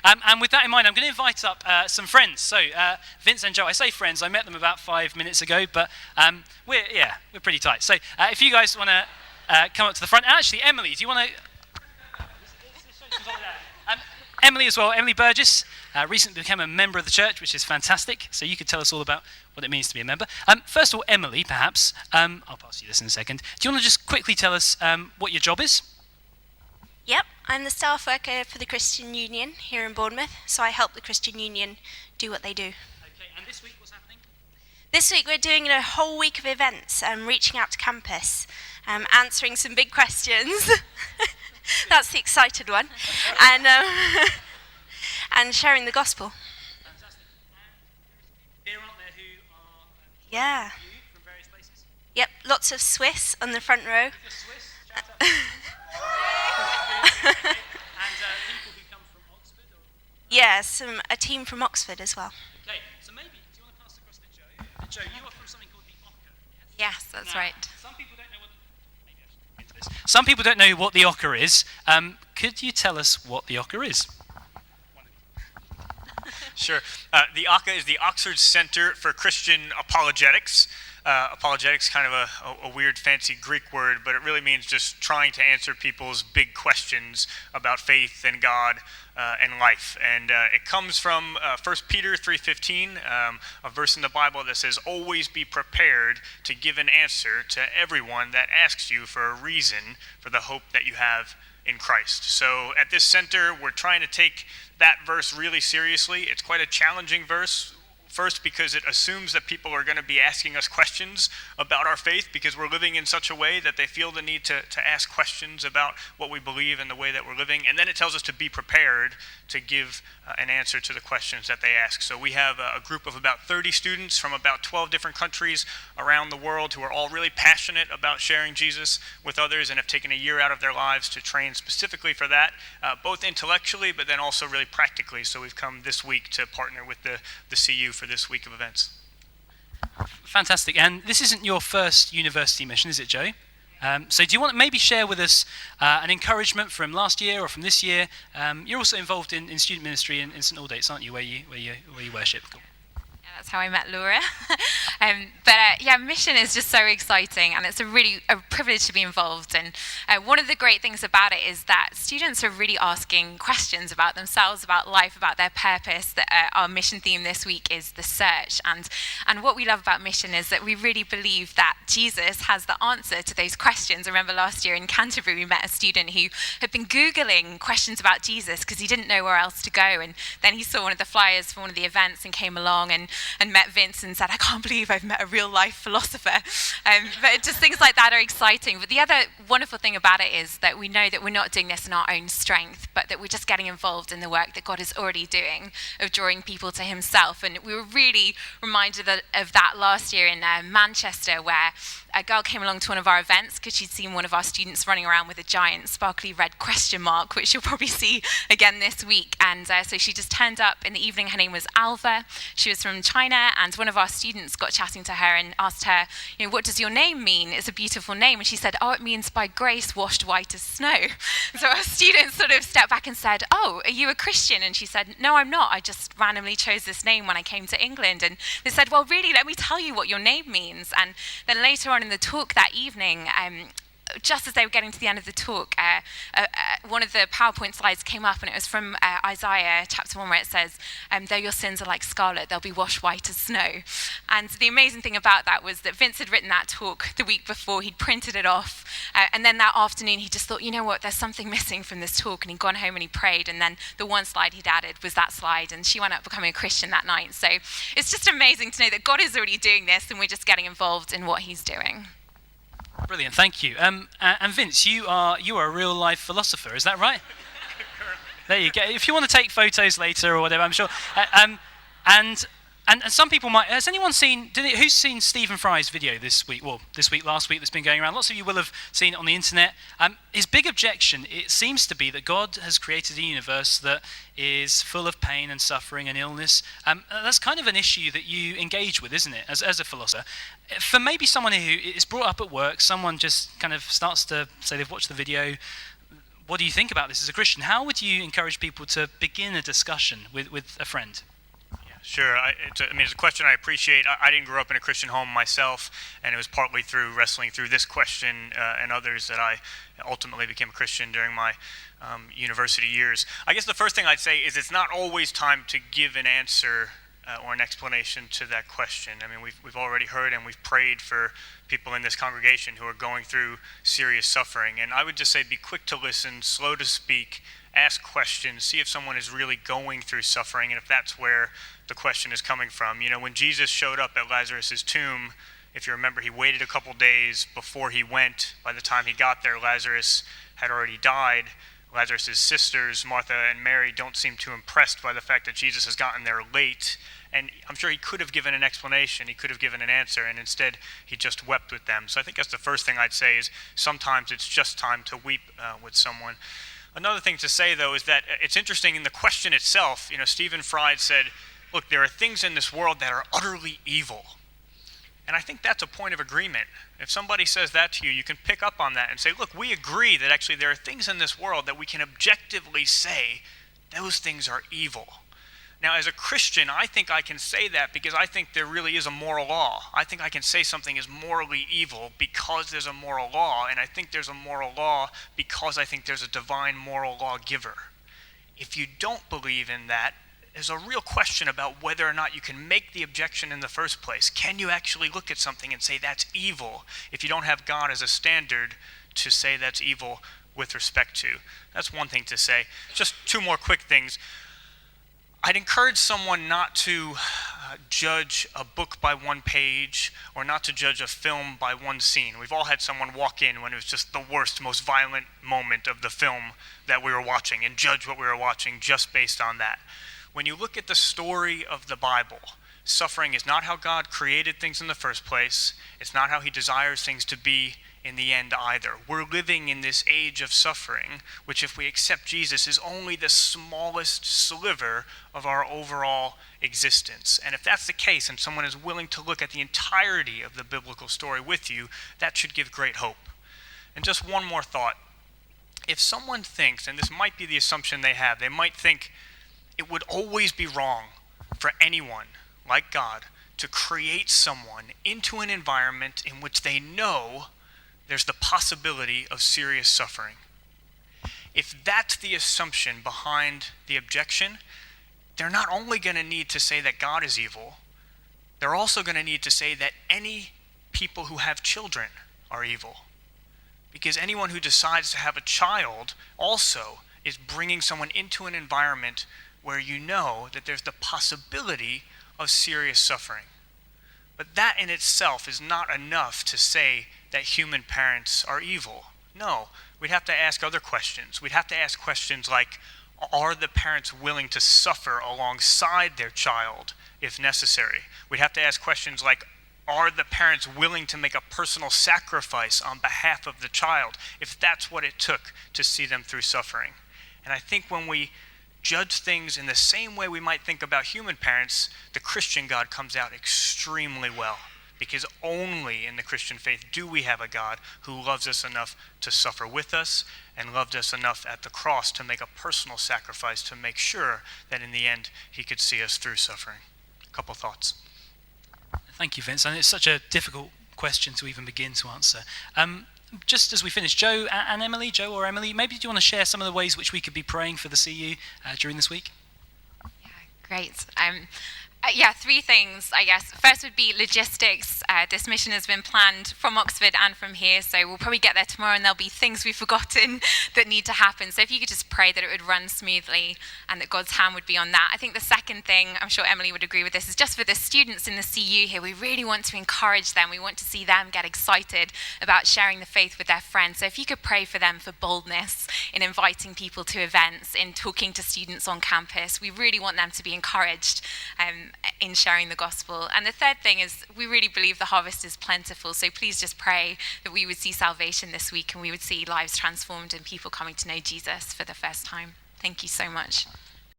And with that in mind, I'm going to invite up some friends. So Vince and Joe, I say friends, I met them about 5 minutes ago, but we're pretty tight. So if you guys want to come up to the front, and actually Emily, do you want to? Emily as well, Emily Burgess, recently became a member of the church, which is fantastic. So you could tell us all about what it means to be a member. First of all, Emily, perhaps, I'll pass you this in a second. Do you want to just quickly tell us what your job is? Yep, I'm the staff worker for the Christian Union here in Bournemouth, so I help the Christian Union do what they do. Okay, and this week what's happening? This week we're doing a whole week of events, reaching out to campus, answering some big questions. That's the excited one. And and sharing the gospel. Fantastic. And there aren't there who are Yeah. from various places? Yep, lots of Swiss on the front row. Swiss, shout out to and people who come from Oxford? Or? Yeah, a team from Oxford as well. Okay, so maybe, do you want to pass across to Joe? Joe, you are from something called the OCCA, Yes, that's right. Some people don't know what... Maybe I should get into this. Some people don't know what the OCCA is. Could you tell us what the OCCA is? Sure. The OCCA is the Oxford Center for Christian Apologetics. Apologetics, kind of a weird, fancy Greek word, but it really means just trying to answer people's big questions about faith and God and life. And it comes from 1 Peter 3:15, a verse in the Bible that says, "Always be prepared to give an answer to everyone that asks you for a reason for the hope that you have in Christ." So at this center, we're trying to take that verse really seriously. It's quite a challenging verse. First, because it assumes that people are going to be asking us questions about our faith because we're living in such a way that they feel the need to ask questions about what we believe and the way that we're living. And then it tells us to be prepared to give an answer to the questions that they ask. So we have a group of about 30 students from about 12 different countries around the world who are all really passionate about sharing Jesus with others and have taken a year out of their lives to train specifically for that, both intellectually but then also really practically. So we've come this week to partner with the CU for this week of events. Fantastic. And this isn't your first university mission, is it, Joe? So do you want to maybe share with us an encouragement from last year or from this year? You're also involved in student ministry in St Aldate's, aren't you, where you worship? Cool. That's how I met Laura. Mission is just so exciting, and it's a privilege to be involved. And one of the great things about it is that students are really asking questions about themselves, about life, about their purpose. Our mission theme this week is the search. And what we love about mission is that we really believe that Jesus has the answer to those questions. I remember last year in Canterbury, we met a student who had been Googling questions about Jesus because he didn't know where else to go. And then he saw one of the flyers for one of the events and came along and met Vince and said, "I can't believe I've met a real life philosopher." But just things like that are exciting. But the other wonderful thing about it is that we know that we're not doing this in our own strength, but that we're just getting involved in the work that God is already doing of drawing people to himself. And we were really reminded of that last year in Manchester, where a girl came along to one of our events because she'd seen one of our students running around with a giant sparkly red question mark, which you'll probably see again this week. And so she just turned up in the evening. Her name was Alva. She was from China, and one of our students got chatting to her and asked her, "What does your name mean? It's a beautiful name." And she said, "Oh, it means by grace washed white as snow." So our students sort of stepped back and said, "Oh, are you a Christian?" And she said, "No, I'm not. I just randomly chose this name when I came to England." And they said, "Well, really, let me tell you what your name means." And then later on in the talk that evening, just as they were getting to the end of the talk, one of the PowerPoint slides came up, and it was from Isaiah chapter 1, where it says, "Though your sins are like scarlet, they'll be washed white as snow." And the amazing thing about that was that Vince had written that talk the week before. He'd printed it off, and then that afternoon he just thought, you know what, there's something missing from this talk, and he'd gone home and he prayed, and then the one slide he'd added was that slide, and she wound up becoming a Christian that night. So it's just amazing to know that God is already doing this, and we're just getting involved in what he's doing. Brilliant, thank you. And Vince, you are a real life philosopher, is that right? There you go. If you want to take photos later or whatever, I'm sure. And some people might. Has anyone seen? Who's seen Stephen Fry's video this week? Well, this week, last week, that's been going around. Lots of you will have seen it on the internet. His big objection, it seems to be that God has created a universe that is full of pain and suffering and illness. That's kind of an issue that you engage with, isn't it, as a philosopher? For maybe someone who is brought up at work, someone just kind of starts to say they've watched the video. what do you think about this as a Christian? How would you encourage people to begin a discussion with a friend? Sure. It's a question I appreciate. I didn't grow up in a Christian home myself, and it was partly through wrestling through this question and others that I ultimately became a Christian during my university years. I guess the first thing I'd say is it's not always time to give an answer or an explanation to that question. I mean, we've already heard and we've prayed for people in this congregation who are going through serious suffering. And I would just say be quick to listen, slow to speak, ask questions, see if someone is really going through suffering and if that's where the question is coming from. You know, when Jesus showed up at Lazarus' tomb, if you remember, he waited a couple days before he went. By the time he got there, Lazarus had already died. Lazarus' sisters, Martha and Mary, don't seem too impressed by the fact that Jesus has gotten there late. And I'm sure he could have given an explanation, he could have given an answer, and instead he just wept with them. So I think that's the first thing I'd say is sometimes it's just time to weep with someone. Another thing to say, though, is that it's interesting in the question itself. You know, Stephen Fry said, look, there are things in this world that are utterly evil. And I think that's a point of agreement. If somebody says that to you, you can pick up on that and say, look, we agree that actually there are things in this world that we can objectively say those things are evil. Now, as a Christian, I think I can say that because I think there really is a moral law. I think I can say something is morally evil because there's a moral law, and I think there's a moral law because I think there's a divine moral lawgiver. If you don't believe in that, there's a real question about whether or not you can make the objection in the first place. Can you actually look at something and say that's evil if you don't have God as a standard to say that's evil with respect to? That's one thing to say. Just two more quick things. I'd encourage someone not to judge a book by one page or not to judge a film by one scene. We've all had someone walk in when it was just the worst, most violent moment of the film that we were watching and judge what we were watching just based on that. When you look at the story of the Bible, suffering is not how God created things in the first place. It's not how he desires things to be in the end either. We're living in this age of suffering, which if we accept Jesus is only the smallest sliver of our overall existence. And if that's the case and someone is willing to look at the entirety of the biblical story with you, that should give great hope. And just one more thought. If someone thinks, and this might be the assumption they have, they might think it would always be wrong for anyone like God to create someone into an environment in which they know there's the possibility of serious suffering. If that's the assumption behind the objection, they're not only going to need to say that God is evil, they're also going to need to say that any people who have children are evil. Because anyone who decides to have a child also is bringing someone into an environment where you know that there's the possibility of serious suffering. But that in itself is not enough to say that human parents are evil. No, we'd have to ask other questions. We'd have to ask questions like, are the parents willing to suffer alongside their child if necessary? We'd have to ask questions like, are the parents willing to make a personal sacrifice on behalf of the child if that's what it took to see them through suffering? And I think when we judge things in the same way we might think about human parents, the Christian God comes out extremely well. Because only in the Christian faith do we have a God who loves us enough to suffer with us and loved us enough at the cross to make a personal sacrifice to make sure that in the end he could see us through suffering. A couple thoughts. Thank you, Vince. And it's such a difficult question to even begin to answer. Just as we finish, Joe or Emily, maybe do you want to share some of the ways which we could be praying for the CU during this week? Yeah, great. Three things, I guess. First would be logistics. This mission has been planned from Oxford and from here, so we'll probably get there tomorrow and there'll be things we've forgotten that need to happen. So if you could just pray that it would run smoothly and that God's hand would be on that. I think the second thing, I'm sure Emily would agree with this, is just for the students in the CU here, we really want to encourage them. We want to see them get excited about sharing the faith with their friends. So if you could pray for them for boldness in inviting people to events, in talking to students on campus, we really want them to be encouraged in sharing the gospel. And the third thing is we really believe the harvest is plentiful, so please just pray that we would see salvation this week and we would see lives transformed and people coming to know Jesus for the first time. Thank you so much.